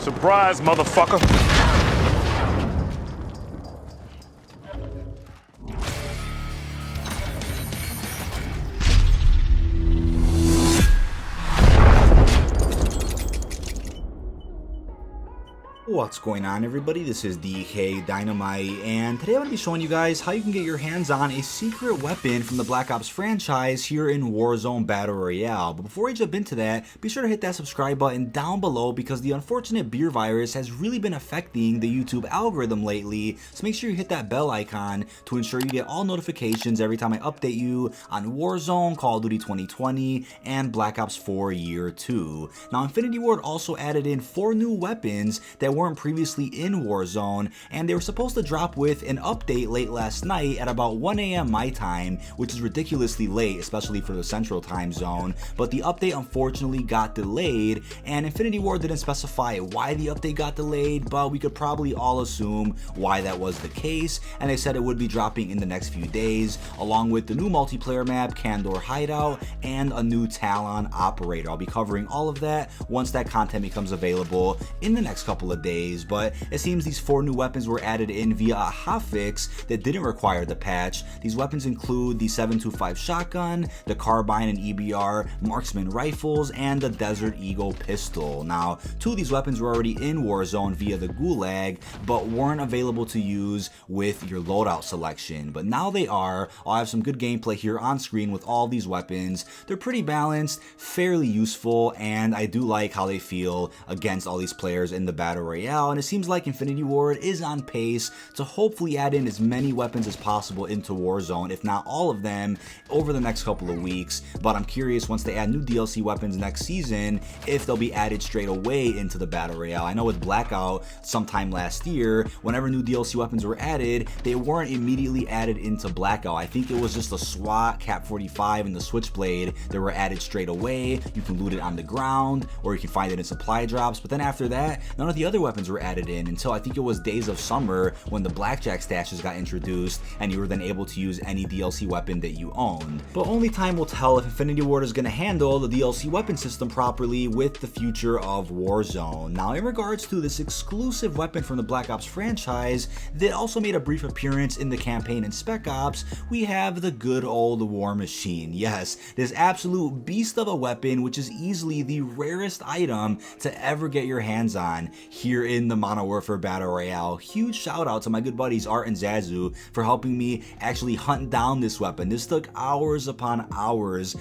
Surprise, motherfucker. What's going on, everybody? This is dkdynamite, and today I'm going to be showing you guys how you can get your hands on a secret weapon from the Black Ops franchise here in Warzone Battle Royale. But before I jump into that, be sure to hit that subscribe button down below because the unfortunate beer virus has really been affecting the YouTube algorithm lately, so make sure you hit that bell icon to ensure you get all notifications every time I update you on Warzone, Call of Duty 2020, and Black Ops 4 Year 2. Now, Infinity Ward also added in 4 new weapons that weren't previously in Warzone, and they were supposed to drop with an update late last night at about 1 AM my time, which is ridiculously late, especially for the Central Time Zone. But the update unfortunately got delayed, and Infinity Ward didn't specify why the update got delayed, but we could probably all assume why that was the case, and they said it would be dropping in the next few days, along with the new multiplayer map, Kandor Hideout, and a new Talon Operator. I'll be covering all of that once that content becomes available in the next couple of days, but it seems these 4 new weapons were added in via a hotfix that didn't require the patch. These weapons include the 7.25 shotgun, the carbine and EBR marksman rifles, and the Desert Eagle pistol. Now, 2 of these weapons were already in Warzone via the Gulag, but weren't available to use with your loadout selection, but now they are. I'll have some good gameplay here on screen with all these weapons. They're pretty balanced, fairly useful, and I do like how they feel against all these players in the Battle Royale, and it seems like Infinity Ward is on pace to hopefully add in as many weapons as possible into Warzone, if not all of them, over the next couple of weeks. But I'm curious, once they add new DLC weapons next season, if they'll be added straight away into the Battle Royale. I know with Blackout sometime last year, whenever new DLC weapons were added, they weren't immediately added into Blackout. I think it was just the SWAT, Cap 45, and the Switchblade that were added straight away. You can loot it on the ground, or you can find it in supply drops, but then after that, none of the other weapons were added in until I think it was Days of Summer when the Blackjack stashes got introduced and you were then able to use any DLC weapon that you owned. But only time will tell if Infinity Ward is going to handle the DLC weapon system properly with the future of Warzone. Now, in regards to this exclusive weapon from the Black Ops franchise that also made a brief appearance in the campaign in Spec Ops, we have the good old War Machine. Yes, this absolute beast of a weapon, which is easily the rarest item to ever get your hands on here in the Modern Warfare Battle Royale. Huge shout out to my good buddies Art and Zazu for helping me actually hunt down this weapon. This took hours upon hours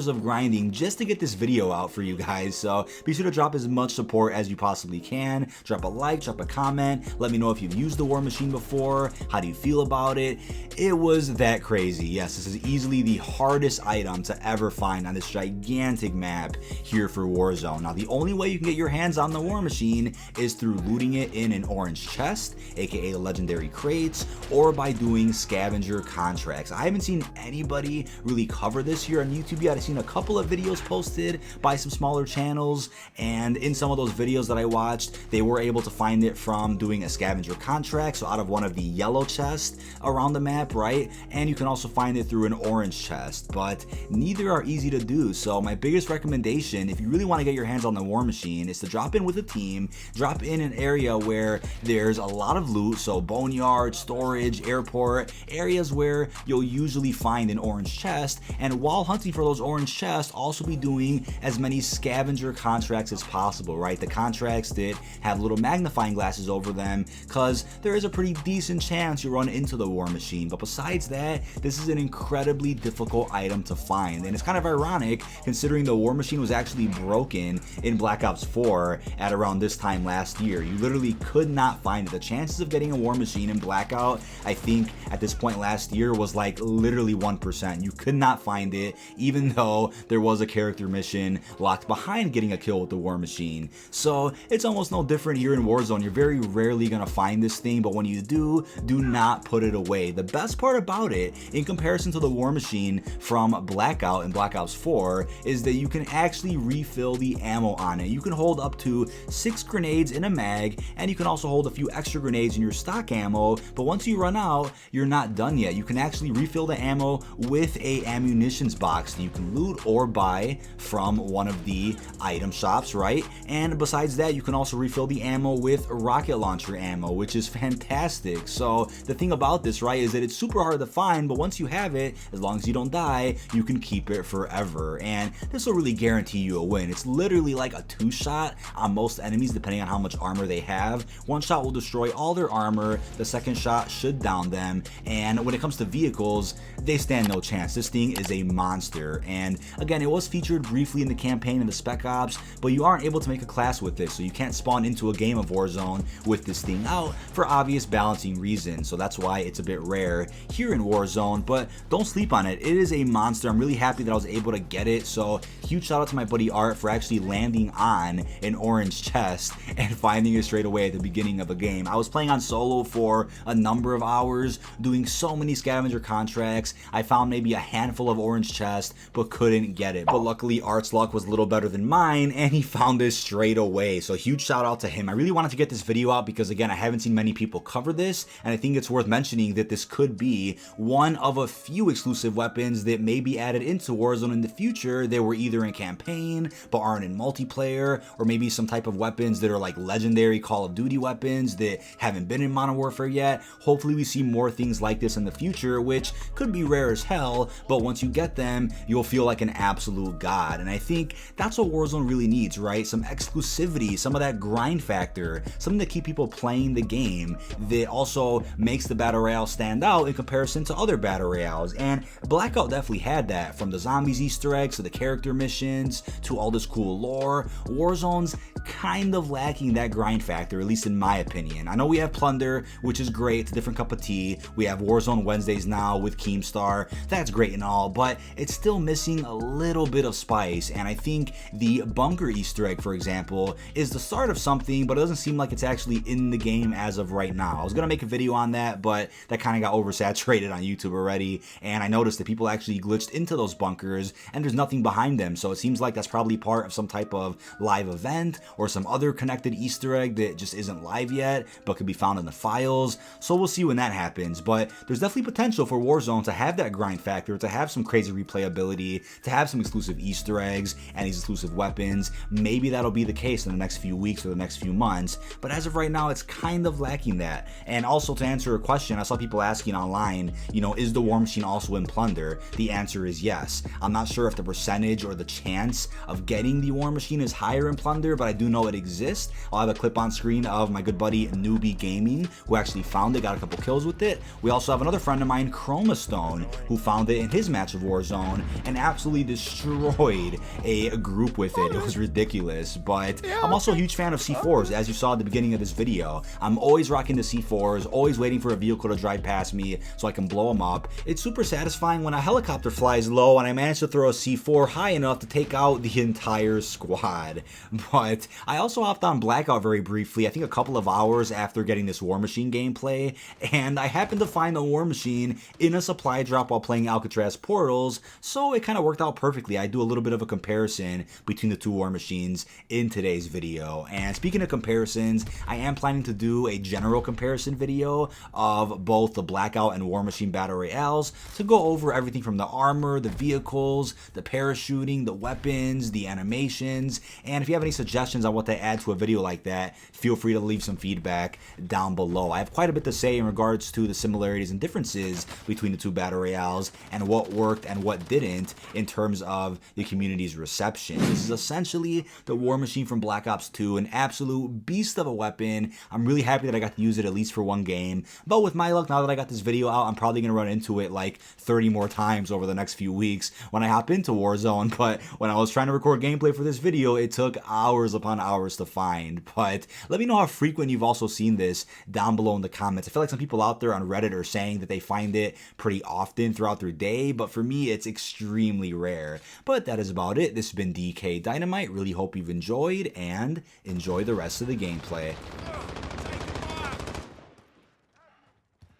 of grinding just to get this video out for you guys, so be sure to drop as much support as you possibly can. Drop a like, drop a comment, let me know if you've used the War Machine before, how do you feel about it. It was that crazy. Yes, this is easily the hardest item to ever find on this gigantic map here for Warzone. Now, the only way you can get your hands on the War Machine is through looting it in an orange chest, aka the legendary crates, or by doing scavenger contracts. I haven't seen anybody really cover this here on YouTube yet. I've seen a couple of videos posted by some smaller channels, and in some of those videos that I watched, they were able to find it from doing a scavenger contract, so out of one of the yellow chests around the map, right? And you can also find it through an orange chest, but neither are easy to do. So my biggest recommendation, if you really want to get your hands on the War Machine, is to drop in with a team, drop in an area where there's a lot of loot, so boneyard, storage, airport, areas where you'll usually find an orange chest, and while hunting for those orange chests, also be doing as many scavenger contracts as possible, right? The contracts that have little magnifying glasses over them, because there is a pretty decent chance you run into the War Machine. But besides that, this is an incredibly difficult item to find, and it's kind of ironic considering the War Machine was actually broken in Black Ops 4 at around this time last year. You literally could not find it. The chances of getting a War Machine in Blackout, I think at this point last year, was like literally 1%. You could not find it, even though there was a character mission locked behind getting a kill with the War Machine. So it's almost no different here in Warzone. You're very rarely gonna find this thing, but when you do not put it away. The best part about it, in comparison to the War Machine from Blackout and Black Ops 4, is that you can actually refill the ammo on it. You can hold up to 6 grenades in a mag, and you can also hold a few extra grenades in your stock ammo, but once you run out, you're not done yet. You can actually refill the ammo with a ammunitions box that you can loot or buy from one of the item shops, right? And besides that, you can also refill the ammo with rocket launcher ammo, which is fantastic. So the thing about this, right, is that it's super hard to find, but once you have it, as long as you don't die, you can keep it forever. And this will really guarantee you a win. It's literally like a 2-shot on most enemies, depending on how much armor they have. One shot will destroy all their armor, the second shot should down them, and when it comes to vehicles, they stand no chance. This thing is a monster. And again, it was featured briefly in the campaign in the Spec Ops, but you aren't able to make a class with this, so you can't spawn into a game of Warzone with this thing out for obvious balancing reasons. So that's why it's a bit rare here in Warzone, but don't sleep on it. It is a monster. I'm really happy that I was able to get it. So huge shout out to my buddy Art for actually landing on an orange chest and finding it straight away at the beginning of a game. I was playing on solo for a number of hours, doing so many scavenger contracts. I found maybe a handful of orange chests, but couldn't get it. But luckily Art's luck was a little better than mine, and he found it straight away. So huge shout out to him. I really wanted to get this video out because again, I haven't seen many people cover this, and I think it's worth mentioning that this could be one of a few exclusive weapons that may be added into Warzone in the future that were either in campaign but aren't in multiplayer, or maybe some type of weapons that are like legendary Call of Duty weapons that haven't been in Modern Warfare yet. Hopefully we see more things like this in the future, which could be rare as hell, but once you get them, you'll feel like an absolute god. And I think that's what Warzone really needs, right? Some exclusivity, some of that grind factor, something to keep people playing the game that also makes the Battle Royale stand out in comparison to other Battle Royales. And Blackout definitely had that, from the zombies Easter eggs to the character missions to all this cool lore. Warzone's kind of lacking that grind factor, at least in my opinion. I know we have Plunder, which is great, it's a different cup of tea. We have Warzone Wednesdays now with Keemstar, that's great and all, but it's still missing a little bit of spice. And I think the bunker Easter egg, for example, is the start of something, but it doesn't seem like it's actually in the game as of right now. I was gonna make a video on that, but that kind of got oversaturated on YouTube already, and I noticed that people actually glitched into those bunkers and there's nothing behind them. So it seems like that's probably part of some type of live event or some other connected Easter egg that just isn't live yet but could be found in the files. So we'll see when that happens, but there's definitely potential for Warzone to have that grind factor, to have some crazy replayability, to have some exclusive Easter eggs and these exclusive weapons. Maybe that'll be the case in the next few weeks or the next few months, but as of right now, it's kind of lacking that. And also, to answer a question, I saw people asking online, you know, is the War Machine also in Plunder? The answer is yes. I'm not sure if the percentage or the chance of getting the War Machine is higher in Plunder, but I do know it exists. I'll have a clip on screen of my good buddy Newbie Gaming, who actually found it, got a couple kills with it. We also have another friend of mine, Chroma Stone, who found it in his match of Warzone and absolutely destroyed a group with it. It was ridiculous. But I'm also a huge fan of C4s, as you saw at the beginning of this video. I'm always rocking the C4s, always waiting for a vehicle to drive past me so I can blow them up. It's super satisfying when a helicopter flies low and I manage to throw a C4 high enough to take out the entire squad. But I also hopped on Blackout very briefly, I think a couple of hours after getting this War Machine gameplay, and I happened to find the War Machine in a supply drop while playing Alcatraz Portals, so it kind of worked out perfectly. I do a little bit of a comparison between the two War Machines in today's video. And speaking of comparisons, I am planning to do a general comparison video of both the Blackout and War Machine Battle Royales to go over everything from the armor, the vehicles, the parachuting, the weapons, the animations. And if you have any suggestions on what to add to a video like that, feel free to leave some feedback down below. I have quite a bit to say in regards to the similarities and differences between the two Battle Royales and what worked and what didn't in terms of the community's reception. This is essentially the War Machine from Black Ops 2, an absolute beast of a weapon. I'm really happy that I got to use it at least for one game, but with my luck, now that I got this video out, I'm probably going to run into it like 30 more times over the next few weeks when I hop into Warzone. But when I was trying to record gameplay for this video, it took hours upon hours to find. But let me know how frequent you've also seen this down below in the comments. I feel like some people out there on Reddit are saying that they find it pretty often throughout their day, but for me, it's extremely rare. But that is about it. This has been dkdynamite. Really hope you've enjoyed, and enjoy the rest of the gameplay.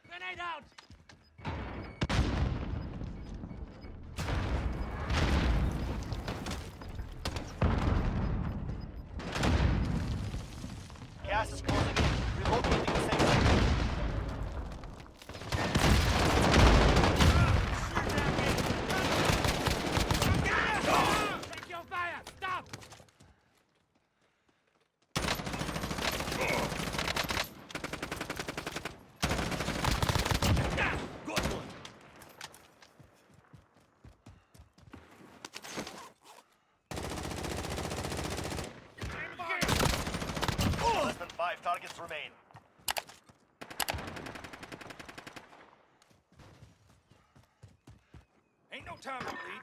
Grenade out! Gas is closing in. Relocating the safe zone. Take your fire! Stop! Good one. Less than 5 targets remain. Ain't no time to bleed.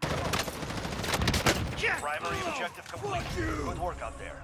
Primary objective complete. Good work out there.